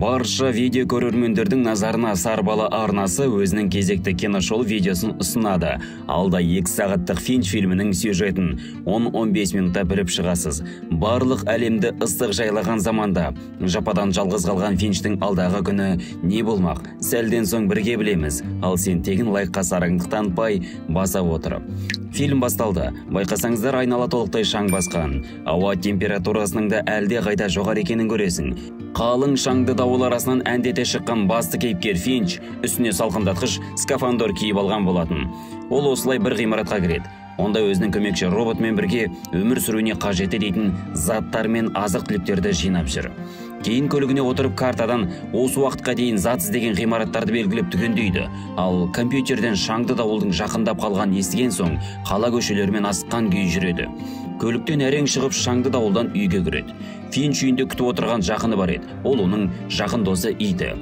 Барша видео көрермендердің назарына Сарбала арнасы өзінің кезекті киношоу видеосын ұсынады. Алда 2 сағаттық Финч фильмінің сюжетін 10-15 минутта біліп шығасыз. Барлық әлемді ыстық жайлаған заманда жападан жалғыз қалған Финчтің алдағы күні не болмақ? Сәлден соң бірге білеміз. Ал сен тегін лайкқа сараңдық танытпай баса отырып. Фильм басталды. Байқасаңыздар, айнала толықтай шаң басқан. Ауа температурасының да әлде қайда жоғары екенін көресің. Қалың шаңды дауыл арасынан әндете шыққан басты кейіпкер Финч үстіне салқындатқыш скафандр киіп алған болатын. Ол осылай бір ғимаратқа кіреді. Онда өзінің көмекші роботмен бірге өмір сүруіне қажетті дейтін заттар мен азық-түліктерді жинап жүр. Кейін көлігіне отырып картадан осы уақытқа дейін зат іздеген ғимараттарды белгілеп түгендейді. Ал компьютерден шаңды дауылдың жақындап қалған естіген соң қала көшелерімен асыққан күй жүреді. Көліктен әрең шығып шаңды дауылдан үйге кіреді. Финч үйінде күтіп отырған жақыны бар еді. Ол оның жақын досы Иті.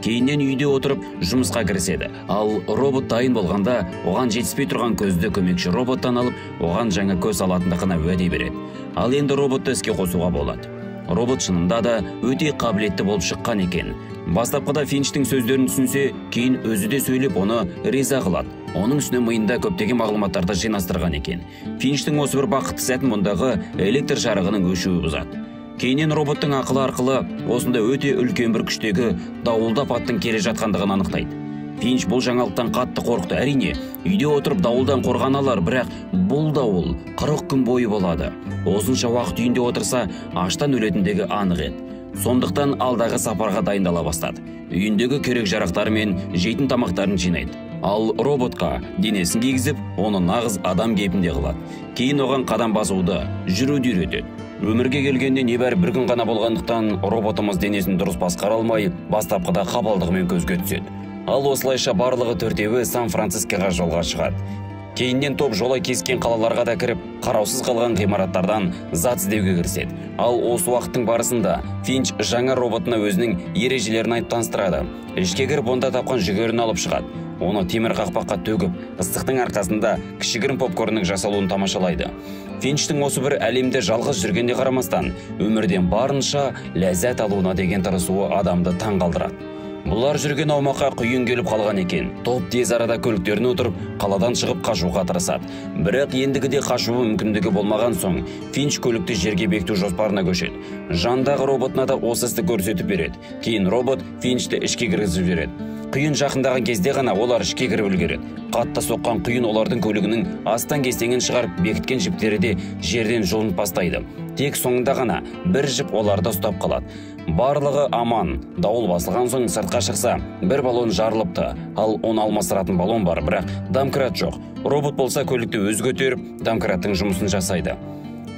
Кейіннен үйде отырып жұмысқа кіріседі. Ал робот дайын болғанда оған жетіспей тұрған көзді көмекші роботтан алып, оған жаңа көз алатындығына уәде береді. Ал енді роботты іске қосуға болады. Робот шынында да өте қабілетті болып шыққан екен. Бастапқыда Финчтің сөздерін түсінсе, кейін өзі де сөйлеп оны риза қылады. Оның үстіне миында көптеген мағлұматтарды жинастырған екен. Финчтің осы бір бақытты сәтін мұндағы электр жарығының өшуі бұзады. Кейіннен роботтың ақылы арқылы осында өте үлкен бір күштегі дауылдап аттың келе жатқандығын анықтайды. Финч бұл жаңалықтан қатты қорықты. Әрине, үйде отырып дауылдан қорғана алар, бірақ бұл дауыл 40 күн бойы болады. Осынша уақыт үйінде отырса, аштан өлетіндігі анық еді. Сондықтан алдағы сапарға дайындала бастады. Үйіндегі керек жарақтары мен жейтін тамақтарын жинайды. Ал роботқа денесін кигізіп, оны нағыз адам кейпінде қылады. Кейін оған қадам басуды, жүруді үйретеді. Өмірге келгенде небәрі бір күн ғана болғандықтан роботымыз денесін дұрыс басқара алмай, бастапқыда қапалдығымен көзге түседі. Ал осылайша барлығы төртеуі Сан-Францискоға жолға шығады. Кейіннен топ жолай кескен қалаларға да кіріп, қараусыз қалған ғимараттардан зат іздеуге кіріседі. Ал осы уақыттың барысында Финч жаңа роботына өзінің ережелерін айтып таныстырады. Ішке кіріп, онда тапқан жүгерін алып шығады. Оны темір қақпаққа төгіп, ыстықтың арқасында кішігірім попкорнның жасалуын тамашалайды. Финчтің осы бір әлемде жалғыз жүргенде қарамастан, өмірден барынша ләззат алуына деген тырысуы адамды таң қалдырады. Бұлар жүрген аумаққа құйын келіп қалған екен. Топ тез арада көліктеріне отырып, қаладан шығып қашуға тырысады. Бірақ ендігіде қашуы мүмкіндігі болмаған соң, Финч көлікті жерге бекіту жоспарына көшеді. Жандағы роботына да осы істі көрсетіп береді. Кейін робот Финчті ішке кіргізіп жібереді. Құйын жақындаған кезде ғана олар ішке кіріп үлгереді. Қатты соққан құйын олардың көлігінің астан кестеңін шығарып, бекіткен жіптері де жерден жұлынып бастайды. Тек соңында ғана бір жіп оларды ұстап қалады. Барлығы аман. Дауыл басылған соң сыртқа шықса, бір баллон жарылыпты. Ал оны алмастыратын баллон бар, бірақ домкрат жоқ. Робот болса көлікті өзі көтеріп, домкраттың жұмысын жасайды.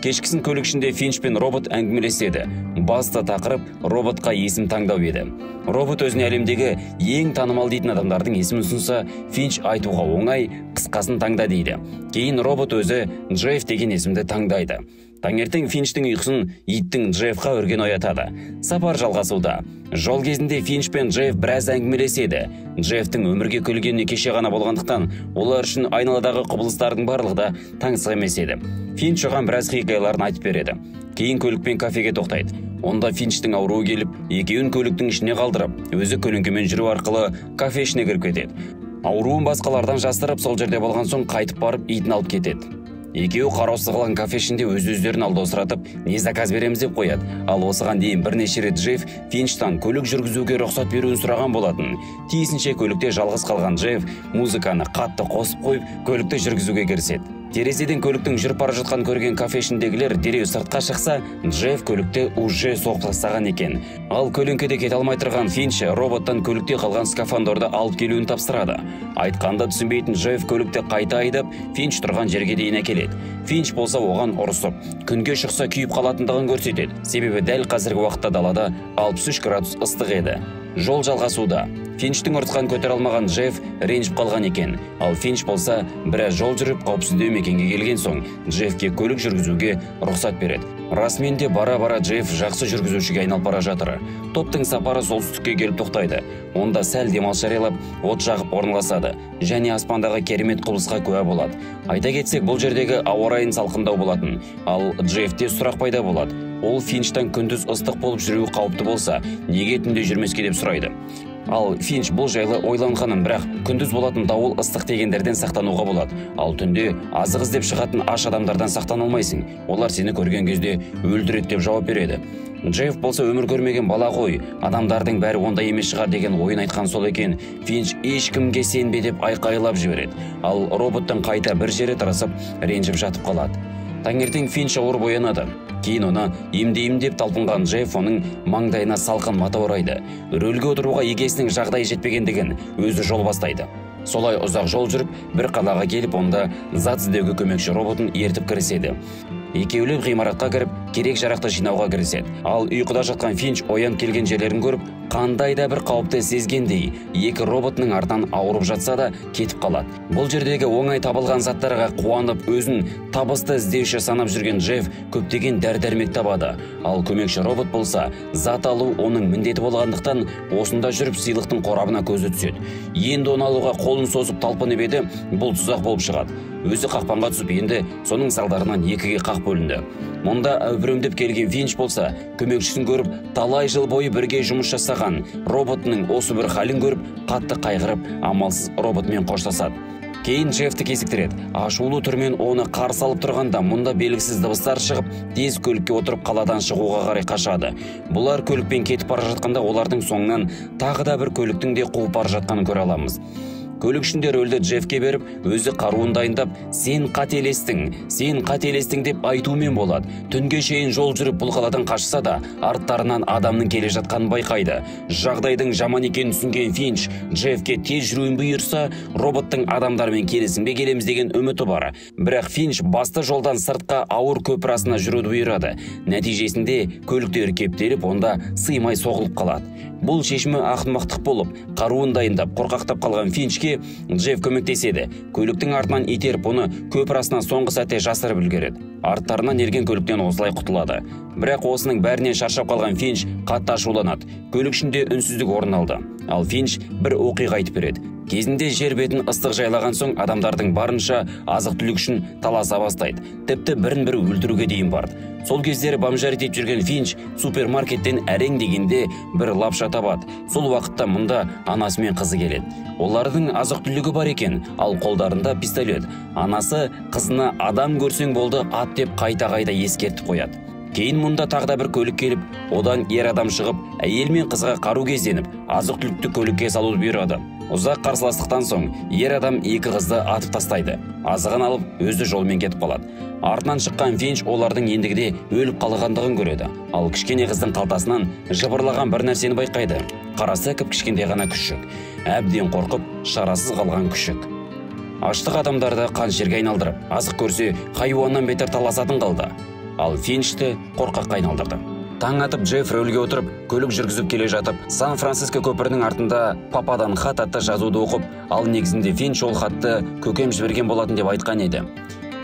Кешкісін көлік ішінде Финч пен робот әңгімелеседі. Басты тақырып роботқа есім таңдау еді. Робот өзіне әлемдегі ең танымал дейтін адамдардың есімін ұсынса, Финч айтуға оңай, қысқасын таңда дейді. Кейін робот өзі Джефф деген есімді таңдайды. Таңертең Финчтің ұйқысын иттің Джеффқа үрген оятады. Сапар жалғасуда. Жол кезінде Финч пен Джефф біраз әңгімелеседі. Джеффтің өмірге келгеніне кеше ғана болғандықтан, олар үшін айналадағы құбылыстардың барлығы да таңсық емес еді. Финч оған біраз хикаяларын айтып береді. Кейін көлікпен кафеге тоқтайды. Онда Финчтің ауруы келіп, екеуін көліктің ішіне қалдырып, өзі көлеңкемен жүру арқылы кафе ішіне кіріп кетеді. Ауруын басқалардан жасырып, сол жерде болған соң қайтып барып итін алып кетеді. Екеуі қараусыз қалған кафе ішінде өз-өздерін алдастыратып, не заказ береміз деп қояды. Ал осыған дейін бірнеше рет Джефф Финчтан көлік жүргізуге рұқсат беруін сұраған болатын. Тиісінше көлікте жалғыз қалған Джефф музыканы қатты қосып қойып, көлікті жүргізуге кіріседі. Терезеден көліктің жүріп бара жатқан көрген кафе ішіндегілер дереу сыртқа шықса, Джефф көлікте уже соғып тастаған екен. Ал көлеңкеде кете алмай тұрған Финч роботтан көлікте қалған скафандрды алып келуін тапсырады. Айтқанды түсінбейтін Джефф көлікті қайта айдап, Финч тұрған жерге дейін әкеледі. Финч болса оған ұрысып, күнге шықса күйіп қалатындығын көрсетеді. Себебі дәл қазіргі уақытта далада 63 градус ыстық еді. Жол жалғасуда. Финчтің ұрысқан көтере алмаған Джефф ренжіп қалған екен. Ал Финч болса, біраз жол жүріп қауіпсіздеу мекенге келген соң, Джеффке көлік жүргізуге рұқсат береді. Расымен де бара-бара Джефф жақсы жүргізушіге айналып бара жатыр. Топтың сапары солтүстікке келіп тоқтайды. Онда сәл демалыс жариялап, от жағып орналасады. Және аспандағы керемет құбылысқа куә болады. Айта кетсек, бұл жердегі ауа райын салқындау болатын. Ал Джеффте сұрақ пайда болады. Ол Финчтан күндіз ыстық болып жүруі қауіпті болса, неге түнде жүрмеске деп сұрайды. Ал Финч бұл жайлы ойланғанын, бірақ күндіз болатын дауыл ыстық дегендерден сақтануға болады. Ал түнде азық іздеп шығатын аш адамдардан сақтанылмайсың. Олар сені көрген кезде өлтіреді деп жауап береді. Джефф болса өмір көрмеген бала ғой, адамдардың бәрі ондай емес шығар деген ойын айтқан сол екен. Финч ешкімге сенбе деп айқайлап жібереді. Ал роботтың қайта бір жері тырысып, ренжіп жатып қалады. Таңертең Финч ауырып оянады. Кейін оны емдеймін деп талпынған Джефф оның маңдайына салқын мата орайды. Рөлге отыруға егесінің жағдайы жетпегендігін өзі жол бастайды. Солай ұзақ жол жүріп, бір қалаға келіп, онда зат іздеуге көмекші роботын ертіп кіріседі. Екеулеп ғимаратқа кіріп, керек жарақты жинауға кіріседі. Ал ұйқыда жатқан Финч оян келген жерлерін көріп, қандай да бір қауіпті сезгендей, екі роботының артынан ауырып жатса да кетіп қалады. Бұл жердегі оңай табылған заттарға қуанып, өзін табысты іздеуші санап жүрген Джефф көптеген дәрі-дәрмек табады. Ал көмекші робот болса, зат алу оның міндеті болғандықтан, осында жүріп сыйлықтың қорабына көзі түседі. Енді оны алуға қолын созып талпынып еді, бұл тұзақ болып шығады. Өзі қақпанға түсіп, енді соның салдарынан екіге қақ бөлінді. Мұнда әупірімдеп келген Финч болса, көмекшісін көріп, талай жыл бойы бірге жұмыс жасаған роботының осы бір халін көріп, қатты қайғырып, амалсыз роботмен қоштасады. Кейін Джеффті кезіктіреді. Ашулы түрмен оны қарсы алып тұрғанда, мұнда белгісіз дыбыстар шығып, тез көлікке отырып қаладан шығуға қарай қашады. Бұлар көлікпен кетіп бара жатқанда, олардың соңынан тағы да бір көліктің де қуып бара жатқанын көре аламыз. Көлік ішінде рөлді Джеффке беріп, өзі қаруын дайындап, сен қателестің деп айтумен болады. Түнге шейін жол жүріп бұл қаладан қашса да, арттарынан адамның келе жатқанын байқайды. Жағдайдың жаман екенін түсінген Финч, Джеффке тез жүруін бұйырса, роботтың адамдармен келісімге келеміз деген үміті бар. Бірақ Финч басты жолдан сыртқа ауыр көпір астына жүруді бұйырады. Нәтижесінде көліктер кептеліп, онда сыймай соғылып қалады. Бұл шешімі ақымақтық болып, қаруын дайындап, қорқақтап қалған Финчке Джефф көмектеседі. Көліктің артынан итеріп, оны көпір астына соңғы сәтте жасырып үлгереді. Арттарынан ерген көліктен осылай құтылады. Бірақ осының бәрінен шаршап қалған Финч қатты ашуланады. Көлік ішінде үнсіздік орын алды. Ал Финч бір оқиға айтып береді. Кезінде жер бетін ыстық жайлаған соң, адамдардың барынша азық-түлік үшін таласа бастайды. Тіпті бірін-бірі өлтіруге дейін барды. Сол кездері бомжарит етіп жүрген Финч супермаркеттен әрең дегенде бір лапша табады. Сол уақытта мұнда анасы мен қызы келеді. Олардың азық-түлігі бар екен, ал қолдарында пистолет. Анасы қызына адам көрсең болды ат деп қайта-қайта ескертіп қояды. Кейін мұнда тағы да бір көлік келіп, одан ер адам шығып, әйел мен қызға қару кезденіп, азық-түлікті көлікке салуды бұйырады. Ұзақ қарсыластықтан соң, ер адам екі қызды атып тастайды. Азығын алып, өзі жолмен кетіп қалады. Артынан шыққан Финч олардың ендігіде өліп қалғандығын көреді. Ал кішкене қыздың қалтасынан жыбырлаған бір нәрсені байқайды. Қарасы кішкентай ғана күшік. Әбден қорқып, шарасыз қалған күшік. Аштық адамдарды қан жерге айналдырып, азық көрсе, хайуаннан бетер таласатын қалды. Ал Финчті қорқаққа айналдырды. Таң атып Джефф рөлге отырып, көлік жүргізіп келе жатып, Сан-Франциско көпірінің артында пападан хат атты жазуды оқып, ал негізінде Финч ол хатты көкем жіберген болатын деп айтқан еді.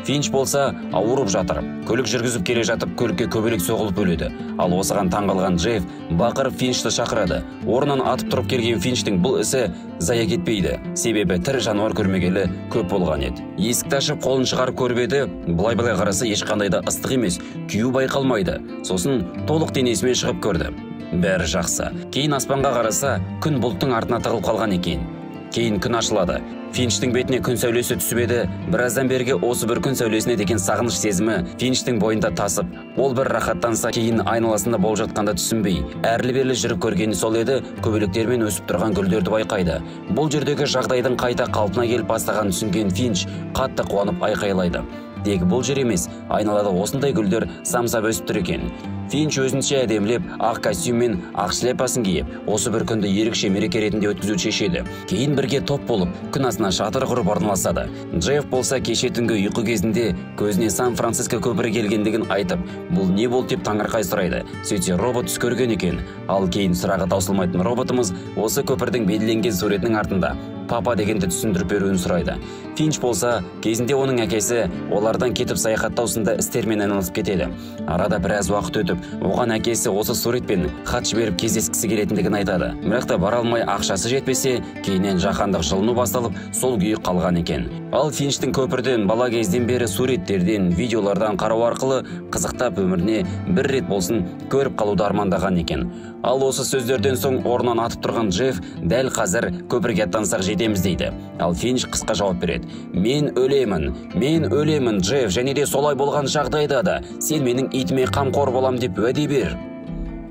Финч болса ауырып жатыр. Көлік жүргізіп келе жатып, көлікке көбелек соғылып өледі. Ал осыған таң қалған Джефф бақырып Финчті шақырады. Орнынан атып тұрып келген Финчтің бұл ісі зая кетпейді. Себебі тірі жануар көрмегелі көп болған еді. Есікті ашып қолын шығарып көріп еді, былай-былай қараса ешқандай да ыстық емес, күйу байқалмайды. Сосын толық денесімен шығып көрді. Бәрі жақсы. Кейін аспанға қараса, күн бұлттың артына тығылып қалған екен. Кейін күн ашылады. Финчтің бетіне күн сәулесі түсіп еді, біраздан берге осы бір күн сәулесіне деген сағыныш сезімі Финчтің бойында тасып, ол бір рахаттанса, кейін айналасында болып жатқанда түсінбей, әрлі-берлі жүріп көргені сол еді, көбелектермен өсіп тұрған гүлдерді байқайды. Бұл жердегі жағдайдың қайта қалпына келіп бастағанын түсінген Финч қатты қуанып айқайлайды. Тек бұл жер емес, айналада осындай гүлдер самсап өсіп тұр екен. Финч өзінше әдемілеп, ақ костюм мен ақ шляпасын киіп, осы бір күнді ерекше мереке ретінде өткізу шешеді. Кейін бірге топ болып, күн астына шатыр құрып орналасады. Джефф болса кеше түнгі ұйқы кезінде көзіне Сан-Франциско көпірі келгендігін айтып, бұл не болды деп таңырқай сұрайды. Сөйтсе робот түс көрген екен. Ал кейін сұрағы таусылмайтын роботымыз осы көпірдің белгіленген суретінің артында папа дегенді түсіндіріп беруін сұрайды. Финч болса, кезінде оның әкесі олар балалардан кетіп саяхаттау сынды істермен айналысып кетеді. Арада біраз уақыт өтіп, оған әкесі осы суретпен хат жіберіп кездескісі келетіндігін айтады. Бірақ та бара алмай ақшасы жетпесе, кейіннен жаһандық жылыну басталып, сол күйі қалған екен. Ал Финчтің көпірден бала кезден бері суреттерден, видеолардан қарау арқылы қызықтап өміріне бір рет болсын көріп қалуды армандаған екен. Ал осы сөздерден соң орнынан атып тұрған Джефф дәл қазір көпірге аттансақ жетеміз дейді. Ал Финч қысқа жауап береді: мен өлемін, Джефф, және де солай болған жағдайда да сен менің итіме қамқор болам деп уәде бер.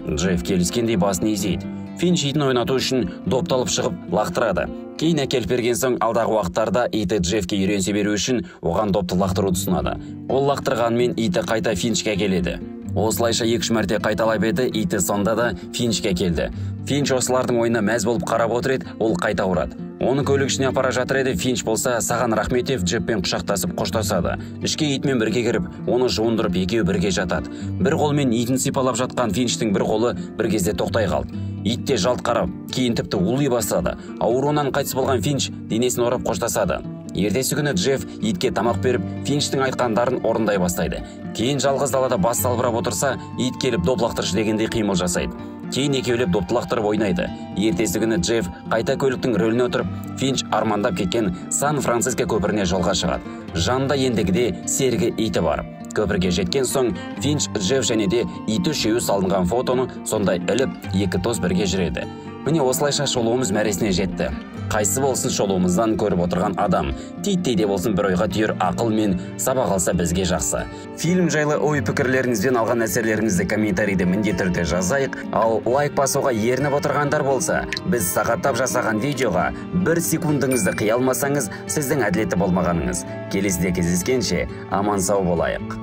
Джефф келіскендей басын изейді. Финч итін ойнату үшін допталып шығып лақтырады. Кейін әкеліп берген соң алдағы уақыттарда иті Джеффке үйренсе беру үшін оған допты лақтыруды ұсынады. Ол лақтырғанмен иті қайта Финчке келеді. Осылайша 2-3 мәрте қайталап еді, иті сонда да Финчке келді. Финч осылардың ойына мәз болып қарап отыр еді, ол қайта ұрады. Оны көлік ішіне апара жатыр еді. Финч болса саған рахмет деп Джеффпен құшақтасып қоштасады. Ішке итмен бірге кіріп, оны жуындырып екеуі бірге жатады. Бір қолмен итін сипалап жатқан Финчтің бір қолы бір кезде тоқтай қалды. Ит те жалт қарап, кейін тіпті улай бастады. Ауруынан қайтыс болған Финч денесін орап қоштасады. Ертесі күні Джефф итке тамақ беріп, Финчтің айтқандарын орындай бастайды. Кейін жалғыз далада бас салбырап отырса, ит келіп доп лақтыршы дегендей қимыл жасайды. Кейін екеулеп допты лақтырып ойнайды. Ертесі күні Джефф қайта көліктің рөліне отырып, Финч армандап кеткен Сан-Франциско көпіріне жолға шығады. Жанында ендігіде серігі иті бар. Көпірге жеткен соң Финч, Джефф және де иті үшеуі салынған фотоны сондай іліп, екі дос бірге жүреді. Міне осылайша шолуымыз мәресіне жетті. Қайсы болсын шолуымыздан көріп отырған адам, титтей де болсын бір ойға түйер ақыл мен сабақ алса бізге жақсы. Фильм жайлы ой пікірлеріңізбен алған әсерлеріңізді комментарийде міндетті түрде жазайық. Ал лайк басуға ерініп отырғандар болса, біз сағаттап жасаған видеоға 1 секундыңызды қия алмасаңыз, сіздің әділетті болмағаныңыз. Келесіде кездескенше аман сау болайық.